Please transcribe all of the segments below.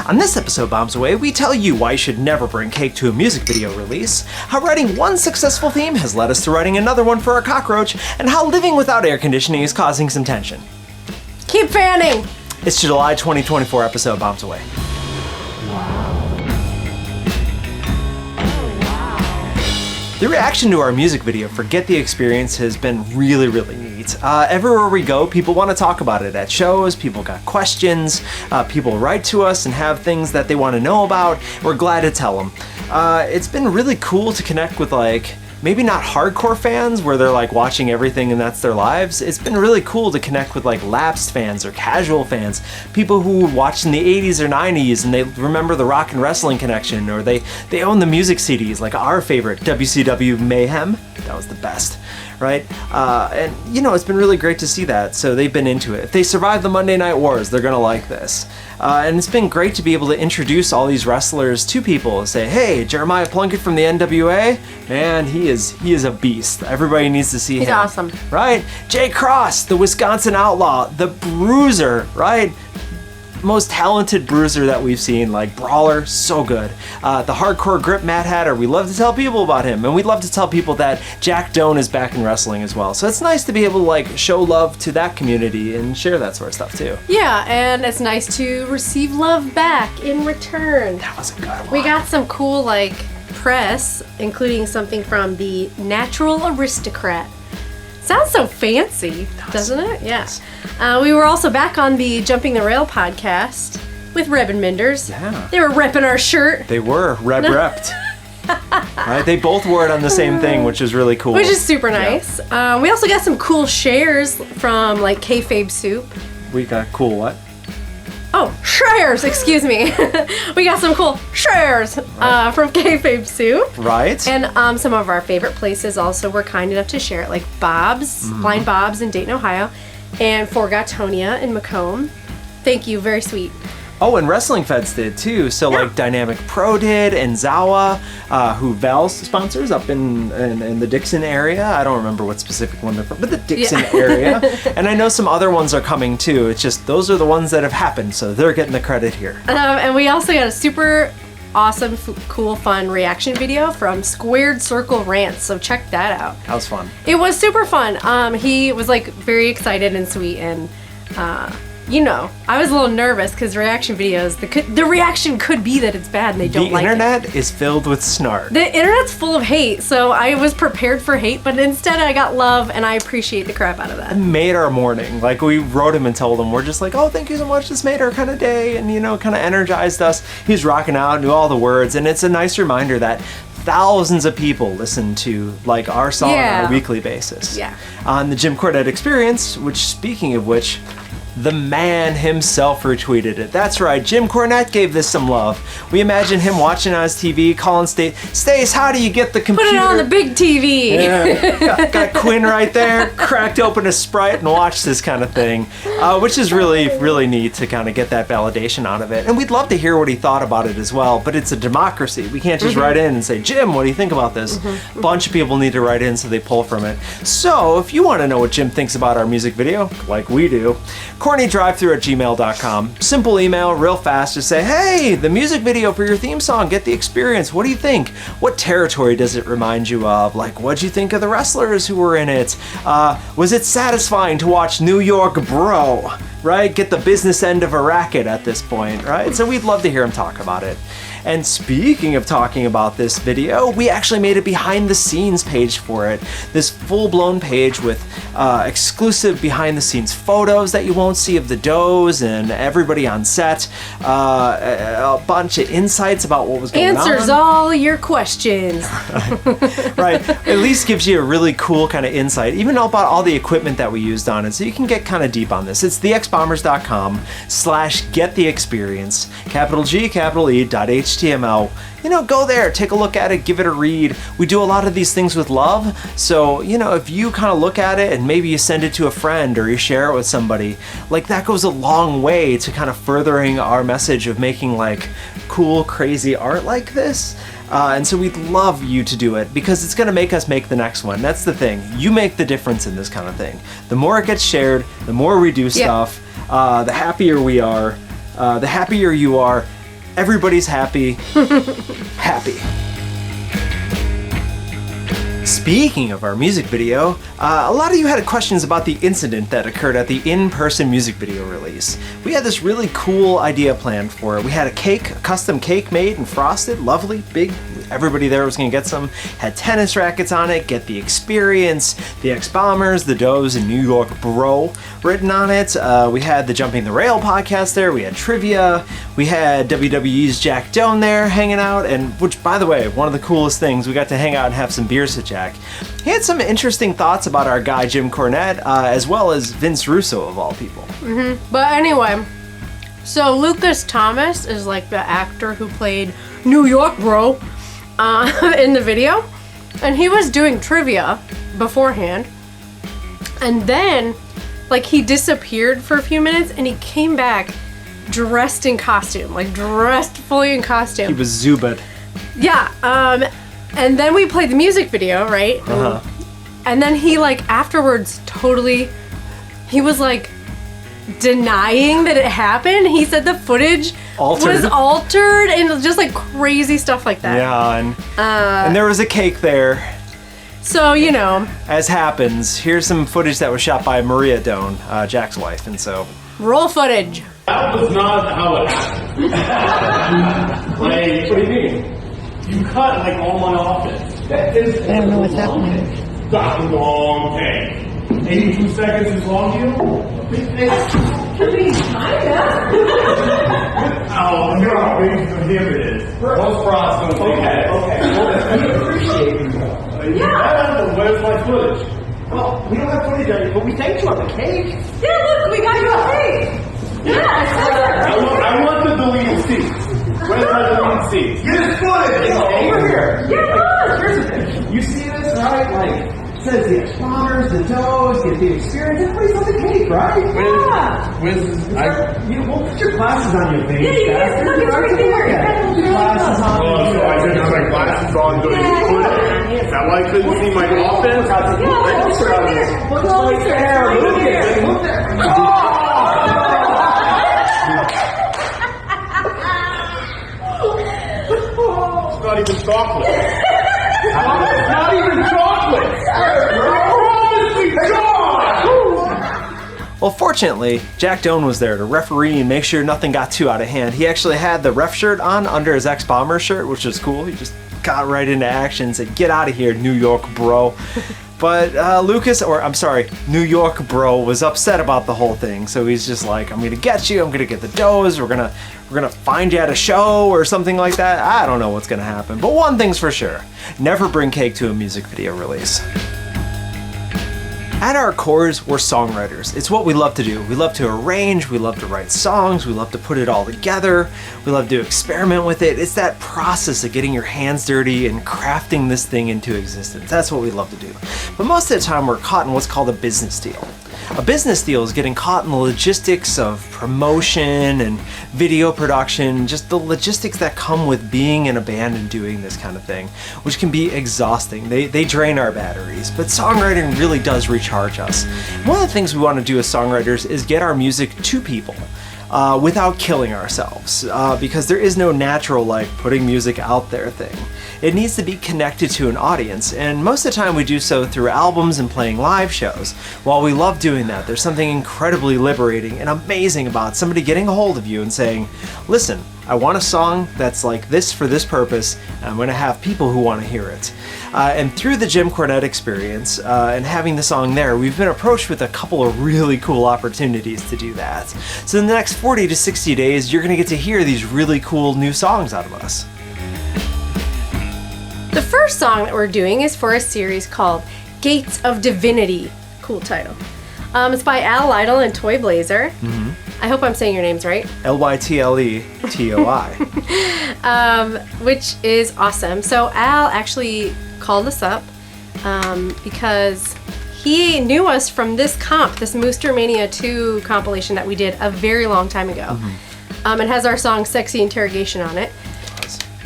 On this episode, Bombs Away, we tell you why you should never bring cake to a music video release, how writing one successful theme has led us to writing another one for our Cockroach, and how living without air conditioning is causing some tension. Keep fanning! It's the July 2024 episode, Bombs Away. The reaction to our music video, Forget the Experience, has been really, really neat. Everywhere we go, people want to talk about it at shows, people got questions, people write to us and have things that they want to know about. We're glad to tell them. It's been really cool to connect with, maybe not hardcore fans where they're watching everything and that's their lives. It's been really cool to connect with lapsed fans or casual fans, people who watched in the 80s or 90s and they remember the rock and wrestling connection, or they own the music CDs, like our favorite WCW Mayhem. That was the best, right? And it's been really great to see that. So they've been into it. If they survive the Monday Night Wars, they're gonna like this. And it's been great to be able to introduce all these wrestlers to people and say, hey, Jeremiah Plunkett from the NWA, man, he is a beast. Everybody needs to see him. He's awesome. Right? Jay Kross, the Wisconsin Outlaw, the Bruiser, right? Most talented bruiser that we've seen, brawler, so good. The hardcore grip Mad Hatter, we love to tell people about him, and we'd love to tell people that Jack Doan is back in wrestling as well. So it's nice to be able to show love to that community and share that sort of stuff too. Yeah, and it's nice to receive love back in return. That was a good one. We got some cool press, including something from the Natural Aristocrat. Sounds so fancy, doesn't it? Yes. We were also back on the Jumping the Rail podcast with Reb and Minders. Yeah. They were repping our shirt. They were. Reb repped. Right? They both wore it on the same thing, which is really cool. Which is super nice. Yeah. We also got some cool shares from Kayfabe Soup. We got cool what? Oh, shares, excuse me. We got some cool shares from Kayfabe Soup. Right. And some of our favorite places also were kind enough to share it, like Bob's, Blind Bob's in Dayton, Ohio, and Forgottonia in Macomb. Thank you, very sweet. Oh, and Wrestling Feds did too. So Dynamic Pro did, and Zawa, who Val sponsors up in the Dixon area. I don't remember what specific one they're from, but the Dixon area. And I know some other ones are coming too. It's just those are the ones that have happened, so they're getting the credit here. And we also got a super awesome, cool, fun reaction video from Squared Circle Rants, so check that out. That was fun. It was super fun. He was very excited and sweet, and I was a little nervous because reaction videos, the reaction could be that it's bad and they don't like it. The internet is filled with snark. The internet's full of hate, so I was prepared for hate, but instead I got love, and I appreciate the crap out of that. It made our morning. We wrote him and told him, we're just oh, thank you so much, this made our kind of day, and kind of energized us. He's rocking out, knew all the words, and it's a nice reminder that thousands of people listen to our song on a weekly basis. Yeah. On the Jim Cornette Experience, which, speaking of which, the man himself retweeted it. That's right, Jim Cornette gave this some love. We imagine him watching on his TV, calling Stace, how do you get the computer? Put it on the big TV. Yeah. Got Quinn right there, cracked open a Sprite and watched this kind of thing, which is really, really neat to kind of get that validation out of it. And we'd love to hear what he thought about it as well, but it's a democracy. We can't just write in and say, Jim, what do you think about this? A bunch of people need to write in so they pull from it. So if you want to know what Jim thinks about our music video, like we do, cornydrivethrough@gmail.com. Simple email, real fast. Just say, hey, the music video for your theme song, Get the Experience. What do you think? What territory does it remind you of? What'd you think of the wrestlers who were in it? Was it satisfying to watch New York Bro, right? Get the business end of a racket at this point, right? So we'd love to hear him talk about it. And speaking of talking about this video, we actually made a behind the scenes page for it. This full-blown page with exclusive behind the scenes photos that you won't see of the does and everybody on set. A bunch of insights about what was going on. Answers all your questions. Right. At least gives you a really cool kind of insight, even about all the equipment that we used on it. So you can get kind of deep on this. It's thexbombers.com/gettheexperience, capital G, capital E.html. Go there, take a look at it, give it a read. We do a lot of these things with love, so, if you kind of look at it and maybe you send it to a friend or you share it with somebody, that goes a long way to kind of furthering our message of making, cool, crazy art like this. And so we'd love you to do it because it's going to make us make the next one. That's the thing. You make the difference in this kind of thing. The more it gets shared, the more we do stuff, the happier we are, the happier you are, Everybody's happy. Happy. Speaking of our music video, a lot of you had questions about the incident that occurred at the in-person music video release. We had this really cool idea planned for it. We had a custom cake made and frosted, lovely, big. Everybody there was gonna get some. Had tennis rackets on it, get the experience, the X-Bombers, the Does, and New York Bro written on it. We had the Jumping the Rail podcast there. We had trivia. We had WWE's Jack Doan there hanging out, and which, by the way, one of the coolest things, we got to hang out and have some beers with Jack. He had some interesting thoughts about our guy Jim Cornette, as well as Vince Russo of all people. But anyway, so Lucas Thomas is like the actor who played New York Bro in the video, and he was doing trivia beforehand, and then like he disappeared for a few minutes, and he came back dressed in costume, like dressed fully in costume. He was Zubad. Yeah, and then we played the music video, right? And then he like afterwards he was like denying that it happened. He said the footage was altered and just like crazy stuff like that. Yeah, and there was a cake there. So, you know. As happens, here's some footage that was shot by Maria Doan, Jack's wife, and so. Roll footage. That was not how it happened. Like, what do you mean? You cut like all my offense. That is I don't know what's happening. That's a long thing. 82 seconds is long to you? Oh, no, how big for him it is. Most pros don't take that. Okay. Well, we appreciate you though. Yeah. Where's my footage? Well, we don't have footage of it, but we thanked you on the cake. Yeah, look, we got you a cake. Yeah, I want the deleted seats. Where's my deleted seats? Get his footage! Over here! Yeah, here's the thing. You see this, right? Like, it says the X-Bombers, the Does, get the experience. Everybody's on the cake, right? Yeah. We'll put your glasses on your face. Yeah, you can look, it's right there. Put your glasses on. Oh, so I didn't have my glasses on during the footage? Is that why I couldn't see my offense? Yeah, it's right there. Look there. Look there. Look there. It's not even chocolate. It's not even chocolate. I promise you, God! Well, fortunately, Jack Doan was there to referee and make sure nothing got too out of hand. He actually had the ref shirt on under his X-Bomber shirt, which was cool. He just got right into action and said, "Get out of here, New York Bro." But New York Bro was upset about the whole thing. So he's just like, "I'm gonna get you. I'm gonna get the Does. We're gonna find you at a show or something like that." I don't know what's gonna happen. But one thing's for sure: never bring cake to a music video release. At our cores, we're songwriters. It's what we love to do. We love to arrange, we love to write songs, we love to put it all together, we love to experiment with it. It's that process of getting your hands dirty and crafting this thing into existence. That's what we love to do. But most of the time, we're caught in what's called a business deal. A business deal is getting caught in the logistics of promotion and video production, just the logistics that come with being in a band and doing this kind of thing, which can be exhausting. They drain our batteries, but songwriting really does recharge us. One of the things we want to do as songwriters is get our music to people. Without killing ourselves, because there is no natural like putting music out there thing. It needs to be connected to an audience, and most of the time we do so through albums and playing live shows. While we love doing that, there's something incredibly liberating and amazing about somebody getting a hold of you and saying, "Listen, I want a song that's like this for this purpose, and I'm going to have people who want to hear it." And through the Jim Cornette experience and having the song there, we've been approached with a couple of really cool opportunities to do that. So in the next 40 to 60 days, you're going to get to hear these really cool new songs out of us. The first song that we're doing is for a series called Gates of Divinity. Cool title. It's by Al Lytle and Toy Blazer. Mm-hmm. I hope I'm saying your names right. Lytletoi. Which is awesome. So Al actually called us up because he knew us from this Moostermainia 2 compilation that we did a very long time ago. Mm-hmm. It has our song Sexy Interrogation on it.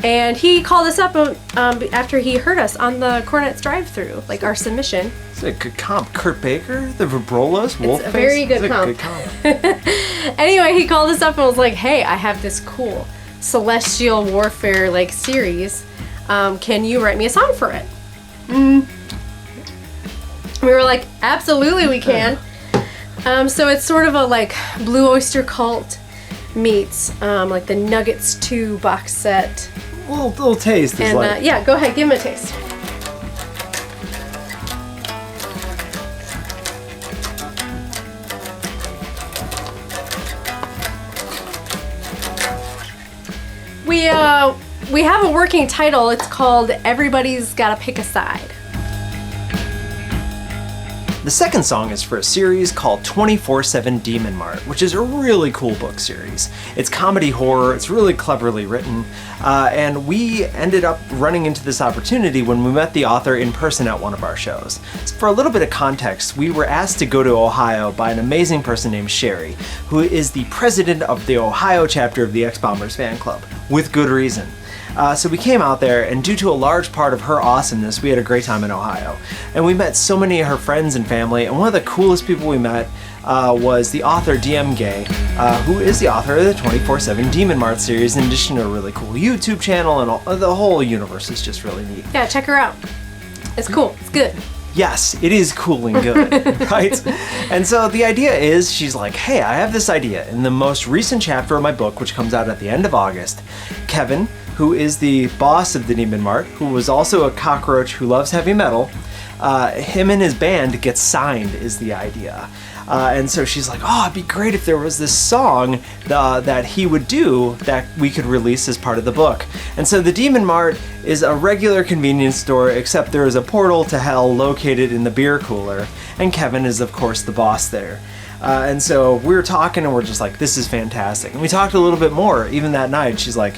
And he called us up after he heard us on the Cornette's drive-thru, like our submission. It's a good comp. Kurt Baker, the Vibrolas, Wolfface. It's a very good comp. Anyway, he called us up and was like, "Hey, I have this cool celestial warfare like series. Can you write me a song for it? We were like, absolutely we can. So it's sort of a like Blue Oyster Cult meets like the Nuggets 2 box set. Little taste is And like... yeah, go ahead, give him a taste. We have a working title. It's called Everybody's Gotta Pick a Side. The second song is for a series called 24/7 Demon Mart, which is a really cool book series. It's comedy horror, it's really cleverly written, and we ended up running into this opportunity when we met the author in person at one of our shows. So for a little bit of context, we were asked to go to Ohio by an amazing person named Sherry, who is the president of the Ohio chapter of the X-Bombers fan club, with good reason. So we came out there, and due to a large part of her awesomeness, we had a great time in Ohio. And we met so many of her friends and family, and one of the coolest people we met was the author DM Gay, who is the author of the 24/7 Demon Mart series, in addition to a really cool YouTube channel, and the whole universe is just really neat. Yeah, check her out. It's cool. It's good. Yes, it is cool and good, right? And so the idea is, she's like, hey, I have this idea. In the most recent chapter of my book, which comes out at the end of August, Kevin, who is the boss of the Demon Mart, who was also a cockroach who loves heavy metal, him and his band get signed is the idea. And so she's like, oh, it'd be great if there was this song that he would do that we could release as part of the book. And so the Demon Mart is a regular convenience store, except there is a portal to hell located in the beer cooler, and Kevin is, of course, the boss there. And so we were talking, and we're just like, this is fantastic. And we talked a little bit more, even that night. She's like,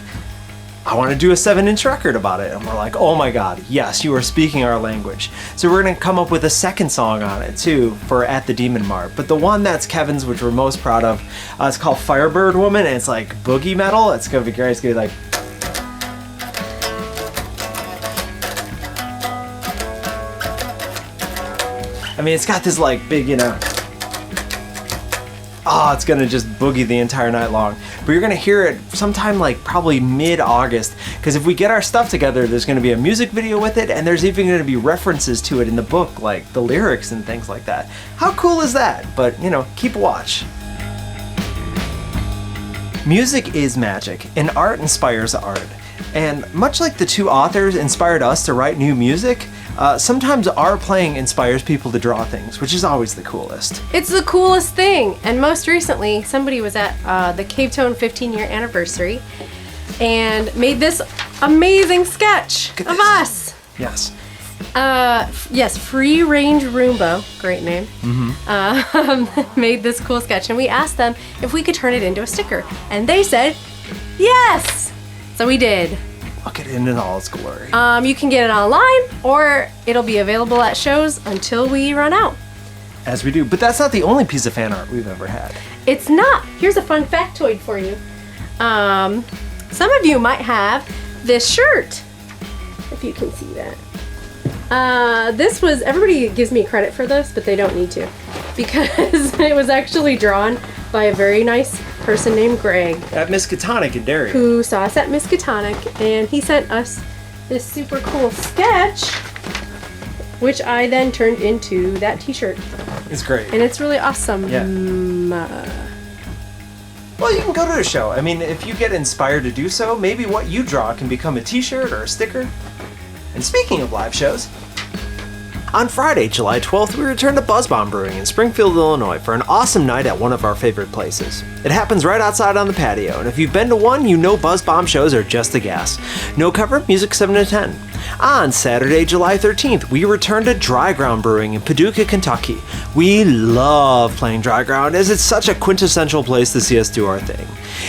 I want to do a 7-inch record about it. And we're like, oh my god, yes, you are speaking our language. So we're going to come up with a second song on it too for At the Demon Mart. But the one that's Kevin's, which we're most proud of, it's called Firebird Woman, and it's like boogie metal. It's going to be great. It's going to be like... I mean, it's got this like big, oh, it's gonna just boogie the entire night long. But you're gonna hear it sometime like probably mid-August, because if we get our stuff together, there's gonna be a music video with it, and there's even gonna be references to it in the book, like the lyrics and things like that. How cool is that? But, keep watch. Music is magic, and art inspires art. And much like the two authors inspired us to write new music, sometimes our playing inspires people to draw things, which is always the coolest. It's the coolest thing. And most recently, somebody was at the Cave Tone 15-year anniversary and made this amazing sketch of us. Yes. Yes, Free Range Roomba, great name, made this cool sketch. And we asked them if we could turn it into a sticker. And they said, yes! So we did. Look at it in all its glory. You can get it online, or it'll be available at shows until we run out. As we do. But that's not the only piece of fan art we've ever had. It's not. Here's a fun factoid for you. Some of you might have this shirt, if you can see that. This was, everybody gives me credit for this, but they don't need to, because it was actually drawn by a very nice person named Greg. At Miskatonic in Derry. Who saw us at Miskatonic, and he sent us this super cool sketch, which I then turned into that t-shirt. It's great. And it's really awesome. Yeah. Well, you can go to a show. I mean, if you get inspired to do so, maybe what you draw can become a t-shirt or a sticker. And speaking of live shows, on Friday, July 12th, we return to Buzzbomb Brewing in Springfield, Illinois for an awesome night at one of our favorite places. It happens right outside on the patio, and if you've been to one, you know Buzzbomb shows are just a gas. No cover, music 7 to 10. On Saturday, July 13th, we return to Dry Ground Brewing in Paducah, Kentucky. We love playing Dry Ground, as it's such a quintessential place to see us do our thing.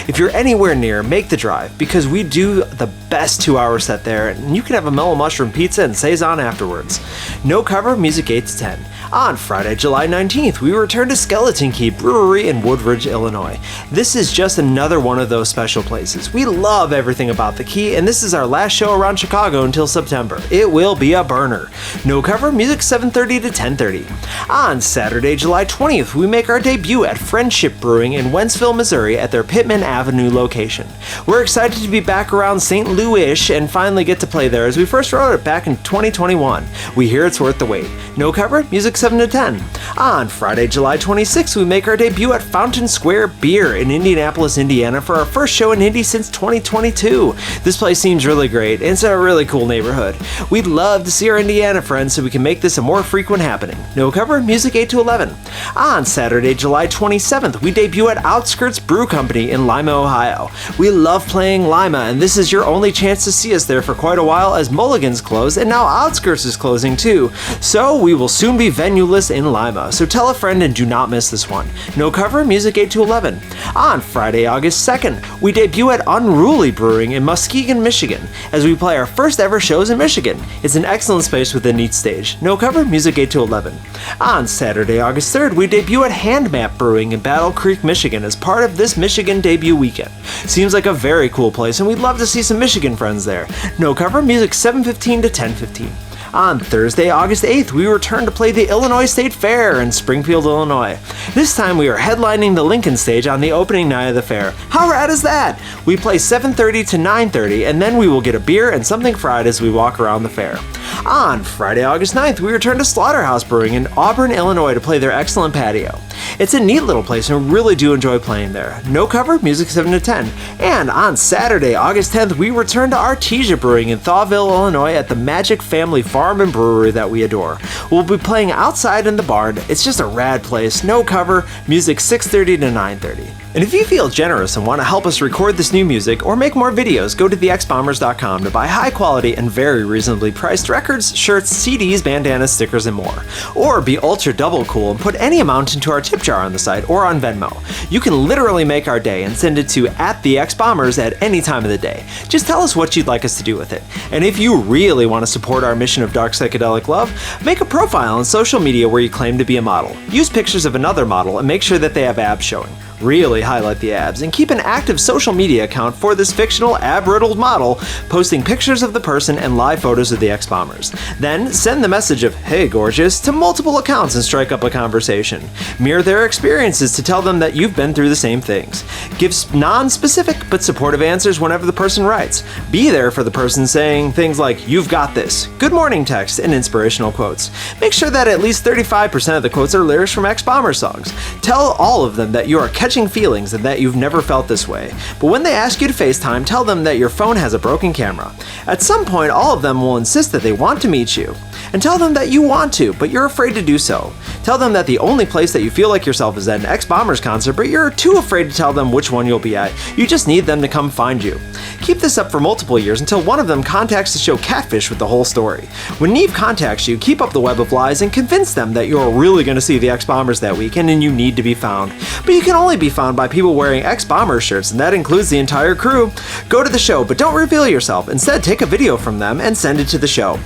If you're anywhere near, make the drive, because we do the best 2-hour set there, and you can have a mellow mushroom pizza and saison afterwards. No cover, music 8 to 10. On Friday, July 19th, we return to Skeleton Key Brewery in Woodridge, Illinois. This is just another one of those special places. We love everything about the Key, and this is our last show around Chicago until September. September. It will be a burner. No cover, music 7:30 to 10:30. On Saturday, July 20th, we make our debut at Friendship Brewing in Wentzville, Missouri at their Pittman Avenue location. We're excited to be back around St. Louis-ish and finally get to play there as we first wrote it back in 2021. We hear it's worth the wait. No cover, music 7 to 10. On Friday, July 26th, we make our debut at Fountain Square Beer in Indianapolis, Indiana for our first show in Indy since 2022. This place seems really great, and it's a really cool neighborhood. We'd love to see our Indiana friends so we can make this a more frequent happening. No cover, music 8 to 11. On Saturday, July 27th, we debut at Outskirts Brew Company in Lima, Ohio. We love playing Lima, and this is your only chance to see us there for quite a while as Mulligan's closed, and now Outskirts is closing too. So we will soon be venue-less in Lima, so tell a friend and do not miss this one. No cover, music 8 to 11. On Friday, August 2nd, we debut at Unruly Brewing in Muskegon, Michigan, as we play our first ever shows in Michigan. It's an excellent space with a neat stage. No cover, music 8 to 11. On Saturday, August 3rd, we debut at Handmap Brewing in Battle Creek, Michigan as part of this Michigan debut weekend. Seems like a very cool place, and we'd love to see some Michigan friends there. No cover, music 7:15 to 10:15. On Thursday, August 8th, we return to play the Illinois State Fair in Springfield, Illinois. This time we are headlining the Lincoln stage on the opening night of the fair. How rad is that? We play 7:30 to 9:30, and then we will get a beer and something fried as we walk around the fair. On Friday, August 9th, we return to Slaughterhouse Brewing in Auburn, Illinois to play their excellent patio. It's a neat little place and really do enjoy playing there. No cover, music 7 to 10. And on Saturday, August 10th, we return to Artesia Brewing in Thawville, Illinois at the Magic Family Farm and Brewery that we adore. We'll be playing outside in the barn. It's just a rad place. No cover, music 6:30 to 9:30. And if you feel generous and want to help us record this new music or make more videos, go to thexbombers.com to buy high quality and very reasonably priced records, shirts, CDs, bandanas, stickers, and more. Or be ultra double cool and put any amount into our tip jar on the site or on Venmo. You can literally make our day and send it to @thexbombers at any time of the day. Just tell us what you'd like us to do with it. And if you really want to support our mission of dark psychedelic love, make a profile on social media where you claim to be a model. Use pictures of another model and make sure that they have abs showing. Really highlight the abs and keep an active social media account for this fictional ab-riddled model, posting pictures of the person and live photos of the X-Bombers. Then send the message of "Hey gorgeous" to multiple accounts and strike up a conversation. Mirror their experiences to tell them that you've been through the same things. Give non-specific but supportive answers whenever the person writes. Be there for the person saying things like "You've got this," "Good morning" text, and inspirational quotes. Make sure that at least 35% of the quotes are lyrics from X-Bomber songs. Tell all of them that you are catching feelings and that you've never felt this way. But when they ask you to FaceTime, tell them that your phone has a broken camera. At some point, all of them will insist that they want to meet you. And tell them that you want to, but you're afraid to do so. Tell them that the only place that you feel like yourself is at an X-Bombers concert, but you're too afraid to tell them which one you'll be at. You just need them to come find you. Keep this up for multiple years until one of them contacts the show Catfish with the whole story. When Neve contacts you, keep up the web of lies and convince them that you're really going to see the X-Bombers that weekend and you need to be found. But you can only be found by people wearing X-Bombers shirts, and that includes the entire crew. Go to the show, but don't reveal yourself. Instead, take a video from them and send it to the show.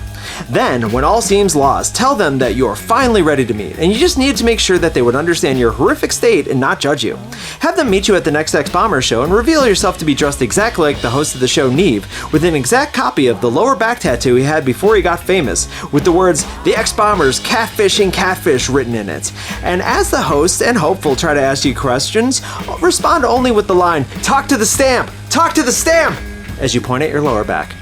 Then, when all seems lost, tell them that you're finally ready to meet, and you just need to make sure that they would understand your horrific state and not judge you. Have them meet you at the next X-Bomber show and reveal yourself to be dressed exactly like the host of the show, Neve, with an exact copy of the lower back tattoo he had before he got famous, with the words, "The X-Bombers, catfishing catfish" written in it. And as the host and hopeful try to ask you questions, respond only with the line, "Talk to the stamp! Talk to the stamp!" as you point at your lower back.